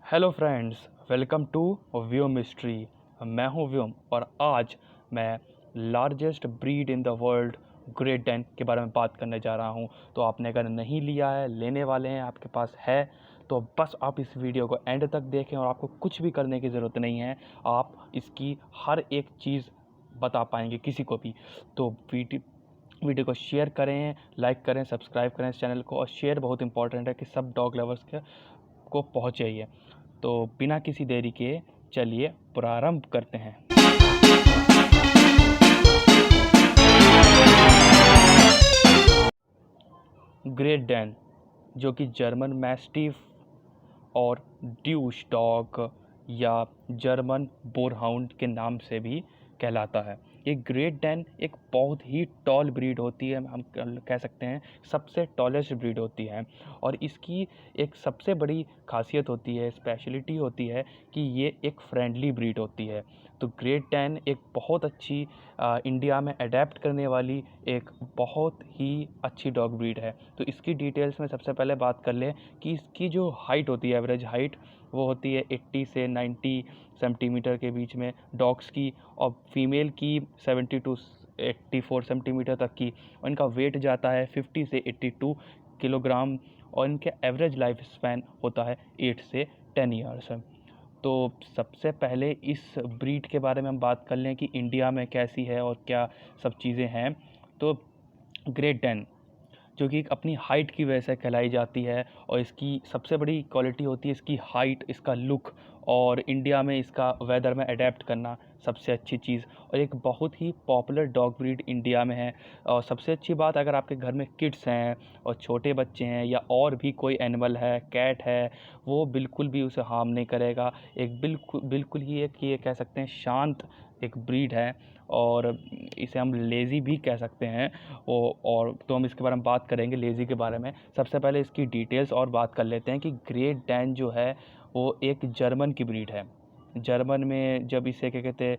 Hello friends, welcome to Vyom Mystery. मैं हूं व्योम और आज मैं largest breed in the world Great Dane के बारे में बात करने जा रहा हूं। तो आपने अगर नहीं लिया है, लेने वाले हैं, आपके पास है, तो बस आप इस वीडियो को एंड तक देखें और आपको कुछ भी करने की ज़रूरत नहीं है। आप इसकी हर एक चीज़ बता पाएंगे किसी को भी। तो वीडियो को शेयर करें, लाइक करें, सब्सक्राइब करें इस चैनल को, और शेयर बहुत इंपॉर्टेंट है कि सब डॉग लवर्स को पहुँचे ये। तो बिना किसी देरी के चलिए प्रारंभ करते हैं। ग्रेट डैन, जो कि जर्मन मैस्टिफ और ड्यूश डॉग या जर्मन बोरहाउंड के नाम से भी कहलाता है। ये ग्रेट डैन एक बहुत ही टॉल ब्रीड होती है, हम कह सकते हैं सबसे टॉलेस्ट ब्रीड होती है। और इसकी एक सबसे बड़ी खासियत होती है, स्पेशलिटी होती है कि ये एक फ्रेंडली ब्रीड होती है। तो ग्रेट डैन एक बहुत अच्छी इंडिया में अडेप्ट करने वाली एक बहुत ही अच्छी डॉग ब्रीड है। तो इसकी डिटेल्स में सबसे पहले बात कर लें कि इसकी जो हाइट होती है, एवरेज हाइट, वो होती है 80 से 90 सेंटीमीटर के बीच में डॉग्स की, और फीमेल की 70 टू 84 सेंटीमीटर तक की। और इनका वेट जाता है 50 से 82 किलोग्राम, और इनके एवरेज लाइफ स्पैन होता है 8 से 10 ईयर्स। तो सबसे पहले इस ब्रीड के बारे में हम बात कर लें कि इंडिया में कैसी है और क्या सब चीज़ें हैं। तो ग्रेट डैन, जो कि अपनी हाइट की वजह से कहलाई जाती है, और इसकी सबसे बड़ी क्वालिटी होती है इसकी हाइट, इसका लुक, और इंडिया में इसका वेदर में अडेप्ट करना सबसे अच्छी चीज़। और एक बहुत ही पॉपुलर डॉग ब्रीड इंडिया में है। और सबसे अच्छी बात, अगर आपके घर में किड्स हैं और छोटे बच्चे हैं या और भी कोई एनिमल है, कैट है, वो बिल्कुल भी उसे हार्म नहीं करेगा। एक बिल्कुल बिल्कुल ही एक ये कह सकते हैं शांत एक ब्रीड है, और इसे हम लेज़ी भी कह सकते हैं। और तो हम इसके बारे में बात करेंगे, लेज़ी के बारे में। सबसे पहले इसकी डिटेल्स और बात कर लेते हैं कि ग्रेट डैन जो है वो एक जर्मन की ब्रीड है। जर्मन में जब इसे क्या कहते हैं,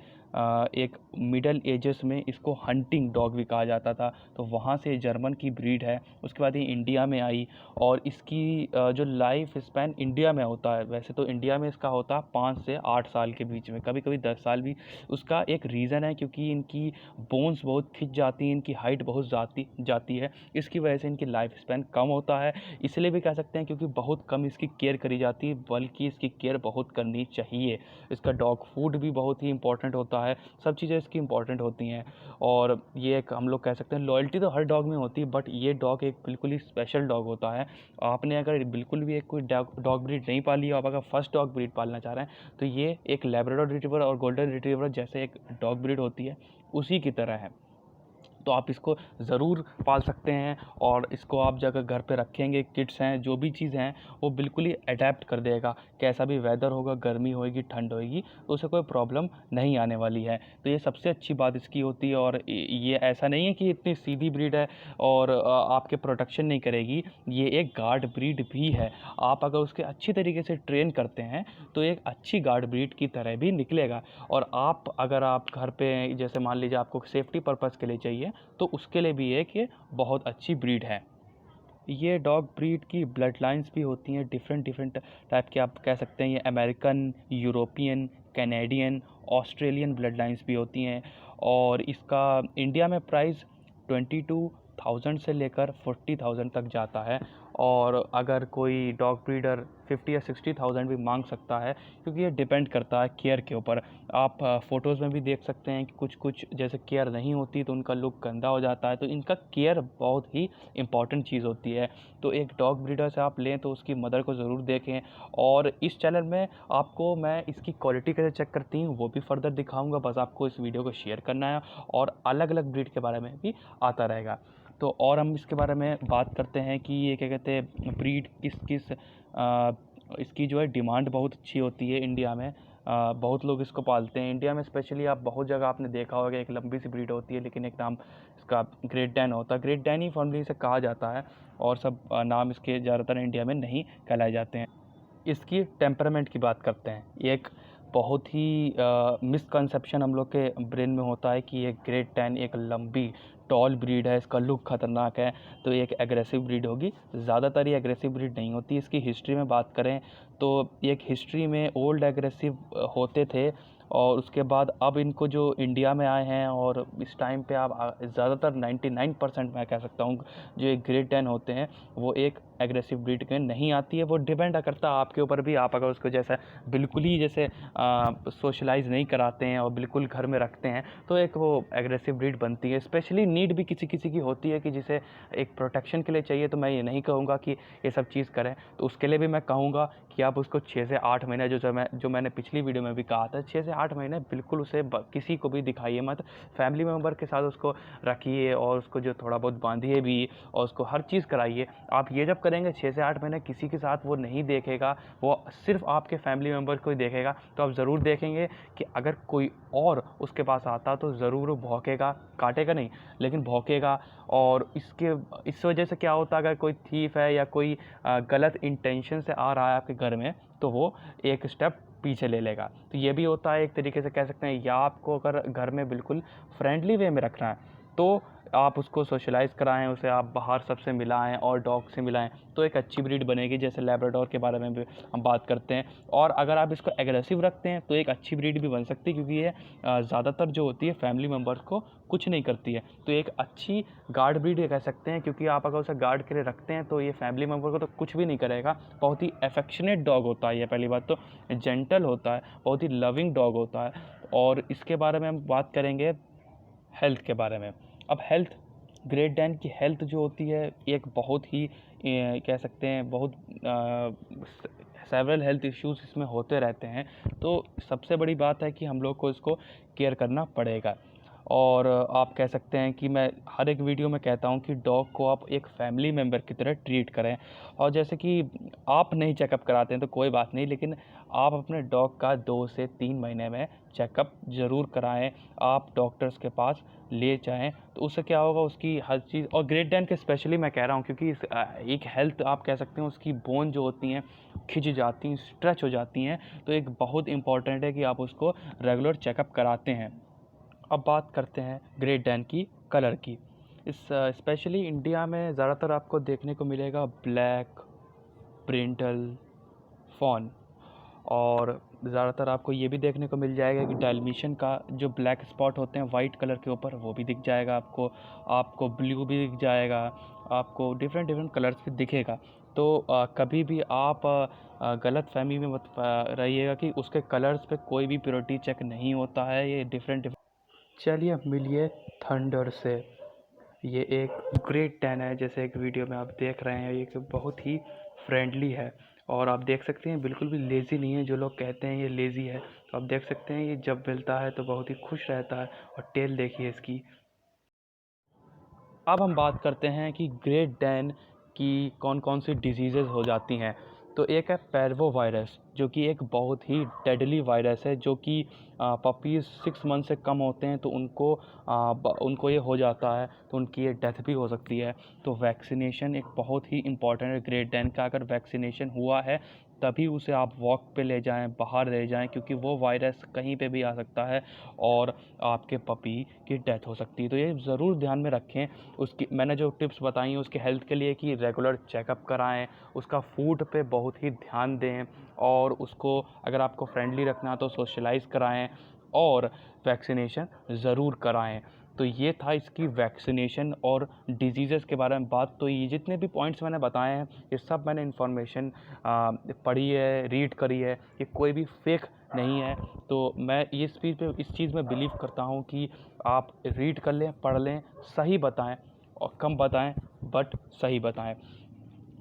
एक मिडल एजेस में इसको हंटिंग डॉग भी कहा जाता था, तो वहाँ से जर्मन की ब्रीड है। उसके बाद ये इंडिया में आई, और इसकी जो लाइफ स्पैन इंडिया में होता है, वैसे तो इंडिया में इसका होता है 5 से 8 साल के बीच में, कभी कभी 10 साल भी। उसका एक रीज़न है क्योंकि इनकी बोन्स बहुत खिंच जाती हैं, इनकी हाइट बहुत जाती है, इसकी वजह से इनकी लाइफ स्पैन कम होता है। इसलिए भी कह सकते हैं क्योंकि बहुत कम इसकी केयर करी जाती है, बल्कि इसकी केयर बहुत करनी चाहिए। इसका डॉग फूड भी बहुत ही इंपॉर्टेंट होता है, सब चीज़ें इसकी इंपॉर्टेंट होती हैं। और ये एक हम लोग कह सकते हैं, लॉयल्टी तो हर डॉग में होती है, बट ये डॉग एक बिल्कुल ही स्पेशल डॉग होता है। आपने अगर बिल्कुल भी एक कोई डॉग ब्रीड नहीं पाली, आप अगर फर्स्ट डॉग ब्रीड पालना चाह रहे हैं, तो ये एक लैब्राडोर रिट्रीवर और गोल्डन रिट्रीवर जैसे एक डॉग ब्रीड होती है, उसी की तरह है। तो आप इसको ज़रूर पाल सकते हैं, और इसको आप जगह घर पे रखेंगे, किड्स हैं, जो भी चीज़ हैं, वो बिल्कुल ही अडेप्ट कर देगा। कैसा भी वेदर होगा, गर्मी होएगी, ठंड होएगी, तो उसे कोई प्रॉब्लम नहीं आने वाली है। तो ये सबसे अच्छी बात इसकी होती है। और ये ऐसा नहीं है कि इतनी सीधी ब्रीड है और आपके प्रोटेक्शन नहीं करेगी। ये एक गार्ड ब्रीड भी है। आप अगर उसके अच्छी तरीके से ट्रेन करते हैं तो एक अच्छी गार्ड ब्रीड की तरह भी निकलेगा। और अगर आप घर पे, जैसे मान लीजिए आपको सेफ्टी पर्पज़ के लिए चाहिए, तो उसके लिए भी एक ये बहुत अच्छी ब्रीड है। ये डॉग ब्रीड की ब्लड लाइन्स भी होती हैं, डिफरेंट टाइप के, आप कह सकते हैं। ये American, European, Canadian, Australian blood lines भी होती हैं। और इसका इंडिया में प्राइस 22,000 से लेकर 40,000 तक जाता है। और अगर कोई डॉग ब्रीडर 50 या 60,000 भी मांग सकता है, क्योंकि ये डिपेंड करता है केयर के ऊपर। आप फ़ोटोज़ में भी देख सकते हैं कि कुछ कुछ जैसे केयर नहीं होती तो उनका लुक गंदा हो जाता है। तो इनका केयर बहुत ही इंपॉर्टेंट चीज़ होती है। तो एक डॉग ब्रीडर से आप लें तो उसकी मदर को ज़रूर देखें। और इस चैनल में आपको मैं इसकी क्वालिटी कैसे चेक करती हूँ वो भी फर्दर दिखाऊंगा, बस आपको इस वीडियो को शेयर करना है, और अलग अलग ब्रीड के बारे में भी आता रहेगा। तो और हम इसके बारे में बात करते हैं कि ये क्या कहते हैं, ब्रीड किस किस इसकी जो है डिमांड बहुत अच्छी होती है इंडिया में। बहुत लोग इसको पालते हैं इंडिया में, स्पेशली आप बहुत जगह आपने देखा होगा, एक लंबी सी ब्रीड होती है, लेकिन एक नाम इसका ग्रेट डैन होता है। ग्रेट डैन ही फॉर्मली इसे कहा जाता है, और सब नाम इसके ज़्यादातर इंडिया में नहीं कहलाए जाते हैं। इसकी टेम्परामेंट की बात करते हैं। एक बहुत ही मिसकंसेप्शन हम लोग के ब्रेन में होता है कि ये ग्रेट डैन एक लंबी टॉल ब्रीड है, इसका लुक खतरनाक है, तो ये एक एग्रेसिव ब्रीड होगी। ज़्यादातर ये एग्रेसिव ब्रीड नहीं होती। इसकी हिस्ट्री में बात करें तो एक हिस्ट्री में ओल्ड एग्रेसिव होते थे, और उसके बाद अब इनको जो इंडिया में आए हैं, और इस टाइम पे आप ज़्यादातर 99% मैं कह सकता हूँ जो एक ग्रेट डैन होते हैं वो एक एग्रेसिव ब्रीड में नहीं आती है। वो डिपेंड करता है आपके ऊपर भी, आप अगर उसको जैसा बिल्कुल ही जैसे सोशलाइज नहीं कराते हैं और बिल्कुल घर में रखते हैं तो एक वो एग्रेसिव ब्रीड बनती है। स्पेशली नीड भी किसी किसी की होती है कि जिसे एक प्रोटेक्शन के लिए चाहिए, तो मैं ये नहीं कहूँगा कि ये सब चीज़ करें, तो उसके लिए भी मैं कहूँगा कि आप उसको 6 से 8 महीने जो मैंने पिछली वीडियो में भी कहा था, 6 से 8 महीने बिल्कुल उसे किसी को भी दिखाइए मत। फैमिली मेम्बर के साथ उसको रखिए और उसको जो थोड़ा बहुत बांधिए भी और उसको हर चीज़ कराइए। आप ये जब करेंगे 6 से 8 महीने किसी के साथ वो नहीं देखेगा, वो सिर्फ आपके फैमिली मेम्बर को ही देखेगा, तो आप ज़रूर देखेंगे कि अगर कोई और उसके पास आता तो ज़रूर भौंकेगा, काटेगा नहीं लेकिन भौंकेगा। और इस वजह से क्या होता है, अगर कोई थीफ है या कोई गलत इंटेंशन से आ रहा है आपके घर में तो वो एक स्टेप पीछे ले लेगा। तो ये भी होता है, एक तरीके से कह सकते हैं। या आपको अगर घर में बिल्कुल फ्रेंडली वे में रखना है तो आप उसको सोशलाइज़ कराएं, उसे आप बाहर सबसे मिलाएं और डॉग से मिलाएं, तो एक अच्छी ब्रीड बनेगी। जैसे लैब्राडोर के बारे में भी हम बात करते हैं। और अगर आप इसको एग्रेसिव रखते हैं तो एक अच्छी ब्रीड भी बन सकती है, क्योंकि ये ज़्यादातर जो होती है फैमिली मेम्बर्स को कुछ नहीं करती है। तो एक अच्छी गार्ड ब्रीड कह सकते हैं, क्योंकि आप अगर उसे गार्ड के लिए रखते हैं तो ये फैमिली मेम्बर को तो कुछ भी नहीं करेगा। बहुत ही अफेक्शनेट डॉग होता है ये, पहली बात तो जेंटल होता है, बहुत ही लविंग डॉग होता है। और इसके बारे में हम बात करेंगे हेल्थ के बारे में। अब हेल्थ, ग्रेट डैन की हेल्थ जो होती है एक बहुत ही कह सकते हैं बहुत सेवरल हेल्थ इश्यूज़ इसमें होते रहते हैं। तो सबसे बड़ी बात है कि हम लोग को इसको केयर करना पड़ेगा। और आप कह सकते हैं कि मैं हर एक वीडियो में कहता हूं कि डॉग को आप एक फैमिली मेम्बर की तरह ट्रीट करें। और जैसे कि आप नहीं चेकअप कराते हैं तो कोई बात नहीं, लेकिन आप अपने डॉग का 2 से 3 महीने में चेकअप ज़रूर कराएं। आप डॉक्टर्स के पास ले जाएं, तो उससे क्या होगा, उसकी हर चीज़। और ग्रेट डैन के स्पेशली मैं कह रहा हूं क्योंकि एक हेल्थ आप कह सकते हैं उसकी बोन जो होती हैं खिंच जाती हैं, स्ट्रेच हो जाती हैं, तो एक बहुत इंपॉर्टेंट है कि आप उसको रेगुलर चेकअप कराते हैं। अब बात करते हैं ग्रेट डैन की कलर की। इस स्पेशली इंडिया में ज़्यादातर आपको देखने को मिलेगा ब्लैक, ब्रिंटल, फॉन। और ज़्यादातर आपको ये भी देखने को मिल जाएगा कि डाल्मेशियन का जो ब्लैक स्पॉट होते हैं वाइट कलर के ऊपर, वो भी दिख जाएगा आपको। आपको ब्लू भी दिख जाएगा, आपको डिफरेंट डिफरेंट कलर्स भी दिखेगा। तो कभी भी आप गलत फहमी में मत रहिएगा कि उसके कलर्स पे कोई भी प्योरिटी चेक नहीं होता है, ये डिफरेंट। चलिए अब मिलिए थंडर से। ये एक ग्रेट डैन है, जैसे एक वीडियो में आप देख रहे हैं, ये बहुत ही फ्रेंडली है। और आप देख सकते हैं बिल्कुल भी लेज़ी नहीं है। जो लोग कहते हैं ये लेज़ी है, तो आप देख सकते हैं ये जब मिलता है तो बहुत ही खुश रहता है। और टेल देखिए इसकी। अब हम बात करते हैं कि ग्रेट डैन की कौन कौन सी डिजीज़ेज़ हो जाती हैं। तो एक है पैरवो वायरस, जो कि एक बहुत ही डेडली वायरस है, जो कि पपीज़ 6 मंथ से कम होते हैं तो उनको ये हो जाता है, तो उनकी ये डेथ भी हो सकती है। तो वैक्सीनेशन एक बहुत ही इम्पॉर्टेंट है ग्रेट डैन का। अगर वैक्सीनेशन हुआ है तभी उसे आप वॉक पे ले जाएं, बाहर ले जाएं, क्योंकि वो वायरस कहीं पे भी आ सकता है और आपके पपी की डेथ हो सकती है। तो ये ज़रूर ध्यान में रखें। उसकी मैंने जो टिप्स बताई हैं उसके हेल्थ के लिए, कि रेगुलर चेकअप कराएं, उसका फूड पे बहुत ही ध्यान दें, और उसको अगर आपको फ्रेंडली रखना है तो सोशलाइज़ कराएं और वैक्सीनेशन ज़रूर कराएं। तो ये था इसकी वैक्सीनेशन और डिजीज़ेस के बारे में बात। तो ये जितने भी पॉइंट्स मैंने बताए हैं ये सब मैंने इन्फॉर्मेशन पढ़ी है, रीड करी है, ये कोई भी फेक नहीं है। तो मैं इस चीज़ में बिलीव करता हूँ कि आप रीड कर लें, पढ़ लें, सही बताएं और कम बताएं बट सही बताएं।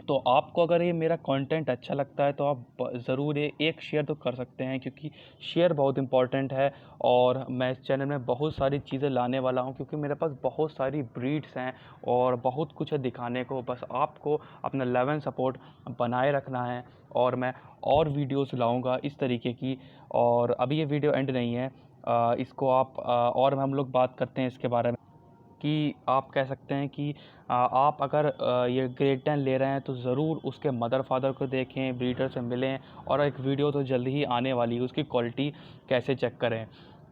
तो आपको अगर ये मेरा कंटेंट अच्छा लगता है तो आप ज़रूर एक शेयर तो कर सकते हैं, क्योंकि शेयर बहुत इंपॉर्टेंट है। और मैं इस चैनल में बहुत सारी चीज़ें लाने वाला हूं, क्योंकि मेरे पास बहुत सारी ब्रीड्स हैं और बहुत कुछ है दिखाने को। बस आपको अपना लव एंड सपोर्ट बनाए रखना है, और मैं और वीडियोस लाऊंगा इस तरीके की। और अभी ये वीडियो एंड नहीं है, इसको आप और हम लोग बात करते हैं इसके बारे में कि आप कह सकते हैं कि आप अगर ये ग्रेट डैन ले रहे हैं तो ज़रूर उसके मदर फादर को देखें, ब्रीडर से मिलें, और एक वीडियो तो जल्दी ही आने वाली है, उसकी क्वालिटी कैसे चेक करें।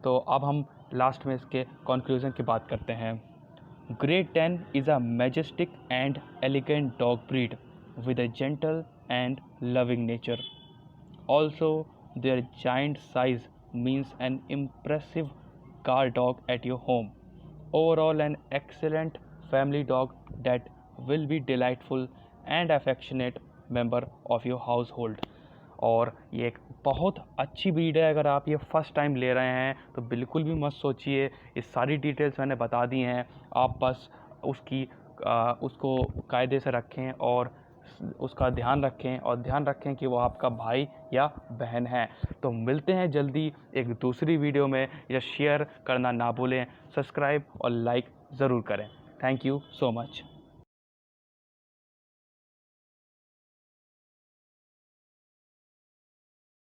तो अब हम लास्ट में इसके कंक्लूजन की बात करते हैं। Great Dane is a majestic and elegant dog breed with a gentle and loving nature. Also, their giant size means an impressive guard dog at your home. Overall, an excellent family dog that will be delightful and affectionate member of your household. और ये एक बहुत अच्छी breed है। अगर आप ये first time ले रहे हैं तो बिल्कुल भी मत सोचिए, ये सारी डिटेल्स मैंने बता दी हैं। आप बस उसको कायदे से रखें और उसका ध्यान रखें, और ध्यान रखें कि वो आपका भाई या बहन है। तो मिलते हैं जल्दी एक दूसरी वीडियो में। या शेयर करना ना भूलें, सब्सक्राइब और लाइक ज़रूर करें। Thank you so much.